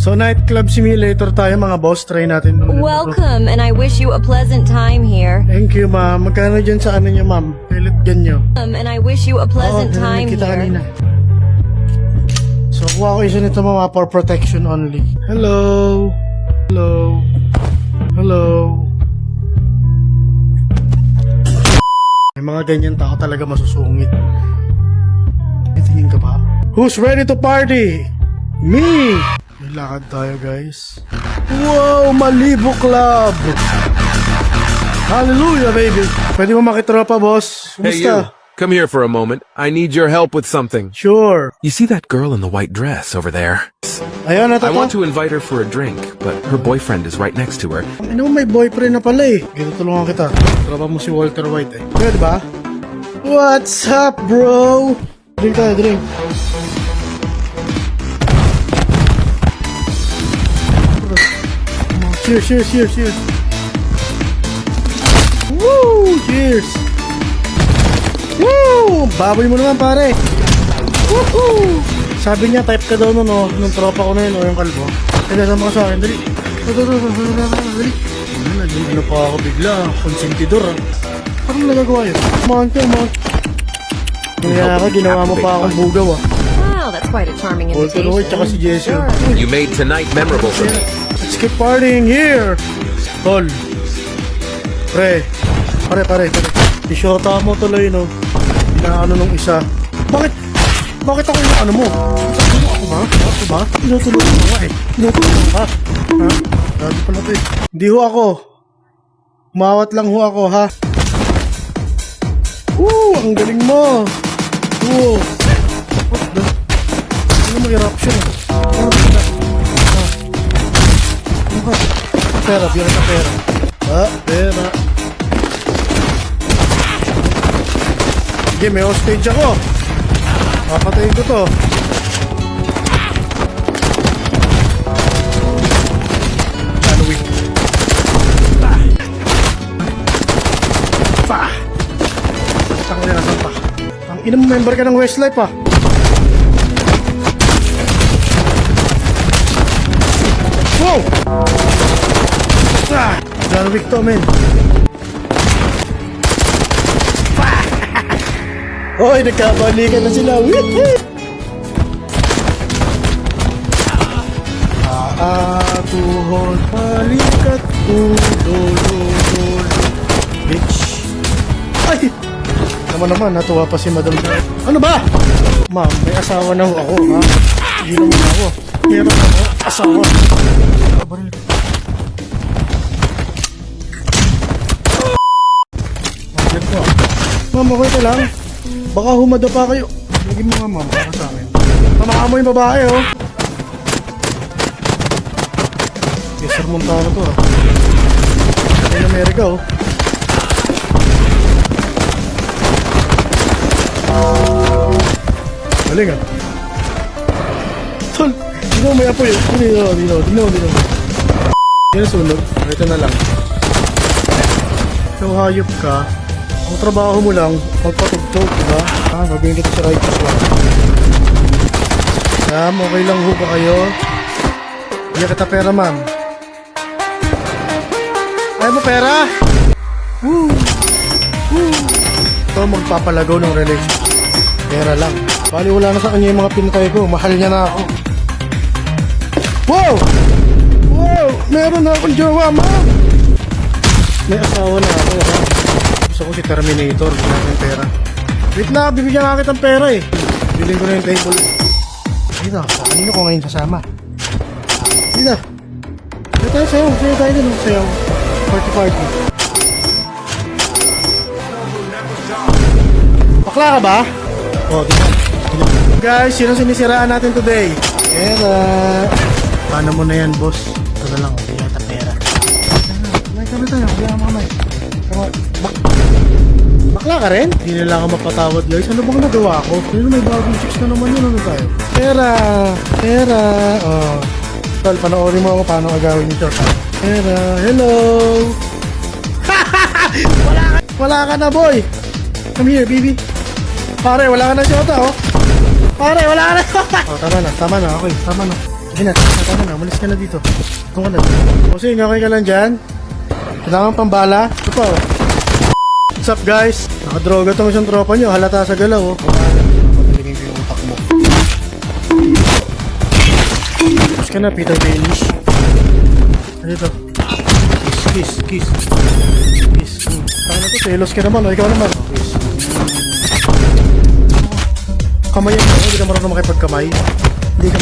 So nightclub simulator tayo mga boss. Try natin. Welcome, and I wish you a pleasant time here. Thank you ma'am. Magkano dyan sa ano nyo ma'am? Pellet gun nyo. And I wish you a pleasant time kita here. kanina. So kuha ko isa nito mga for protection only. Hello. Hello. Hello. May mga ganyan tao talaga masusungit. Tingin ka ba? Who's ready to party? Me! May lakad tayo guys. Wow! Malibu Club! Hallelujah baby! Pwede mo makitropa boss? Hey, Kumusta? you. Come here for a moment. I need your help with something. Sure. You see that girl in the white dress over there? Ayun, ito I want to invite her for a drink, but her boyfriend is right next to her. Ano may boyfriend na pala eh. Gito tulungan kita. Tropa mo si Walter White eh. Kaya diba? What's up bro? Drink tayo, drink. Cheers, cheers, cheers, cheers. Woo! Cheers! Woo! Baboy mo naman pare. Woohoo! Sabi niya type ka daw nun oh, nung tropa ko na yun o yung kalbo. Kaya sama ka sa akin, dali. Dali. Ano pa ako bigla, konsentidor ah. Parang nagagawa yun. Kumahan ka, kumahan. Kaya ka, ginawa mo pa akong bugaw ah. Wow, that's quite a charming Walter invitation. White tsaka si Jesse. Sure. You made tonight memorable for me. Let's get partying here! Tol. Pare. Isyota mo tuloy, no? Inaano nung isa. Bakit ako yung ano mo? Ako ba? Tinutulungan mo nga eh. Tinutulungan ka. Ha? Sabi pala ito eh. Hindi ho ako. Umawat lang ho ako, ha? Ang galing mo. What the? Ano mo eruption eh? Ano ba? Pera, bira sa pera. Pera. Sige, may hostage ako. Papatayin ko to. Halloween. Tangin na nasan pa. Ang ina mo, member ka ng Westlife ah. Wow! John Wick to, men. Hoy, nagkabalikan na sila. Aatuhon, balikat, ulo. Bitch. Ay! Naman, natuwa pa si Madam. Ano ba? Ma'am, may asawa na ho ako, ha? Hindi naman ako. Meron ako, asawa. Baril. Ma'am, okay ka lang? Baka humada pa kayo. Lagyan mo nga ma'am, para sa akin. Tamaan mo yung babae oh. Cesar Montano to ah. Sa Amerika oh. Galing ah. Tol, dito may apoy oh. Dito. Yan sunod. Ito na lang. So hayop ka. Ang trabaho mo lang, magpatugtog, diba? Gagawin kita sa righteous one. Ma'am, okay lang ho ba kayo? Bigyan kita pera, ma'am. Ayaw mo pera? Woo! Ito magpapalagaw ng relationship. Pera lang. Bali wala na sa kanya yung mga pinatay ko. Mahal niya na ako. Wow! Meron na akong jowa, ma'am! May asawa na ako, ha? Gusto ko si Terminator, bigyan ko yung pera. Wait na, bibigyan nga kitang pera eh. Bilhin ko na yung table. Dito, kanino ko ngayon sasama? Dito. Sayo tayo din. Sayo. Party. Bakla ka ba? Dito. Guys, sino sinisiraan natin today? Pera. Paano mo na yan, boss? Ito na lang, bigyan kita pera. Kamay tayo, bigyan mo kamay. Bakla ka rin? Hindi nila ako mapatawad guys. Ano bang nagawa ko? Pero may bagong chicks na naman yun. Ano tayo? Pera. Oh. Tol, panoorin mo ako paano agawin nito. Pera. Hello. Wala ka na boy. Come here baby. Pare, wala ka na siyota oh. Pare, wala ka na. Tama na. Okay, tama na. Ayun na, tama na, umalis ka na dito. Ito ka na. Bossing, okay ka lang dyan? Kailangan pang bala? Ito pa, oh. What's up, guys? Nakadroga tong isang tropa nyo, halata sa galaw, oh. Pataligin ko yung utak mo. Kiss ka na, Peter Baelish. Ano ito? Kiss. Taka na to, selos ka naman, o ikaw naman. Kiss. Kamayan mo, hindi ka marunong makipagkamay. Hindi ka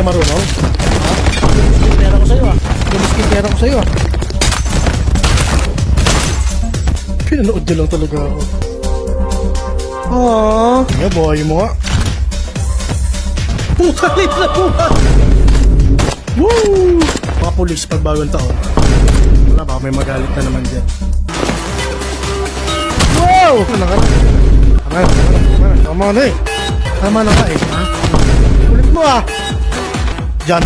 marunong. Ha? Gumiskin pera ko sa'yo, ah. Gumiskin pera ko sa'yo, ah. Pinanood nyo lang talaga ako. Aww. Nga, boy mo nga. Puta, lips na puta! Woo! Mga pulis pag bagong taon. Wala, baka may magalit na naman dyan. Wow! Tama na eh. Tama na nga eh. Ha? Ulit mo ah! Dyan.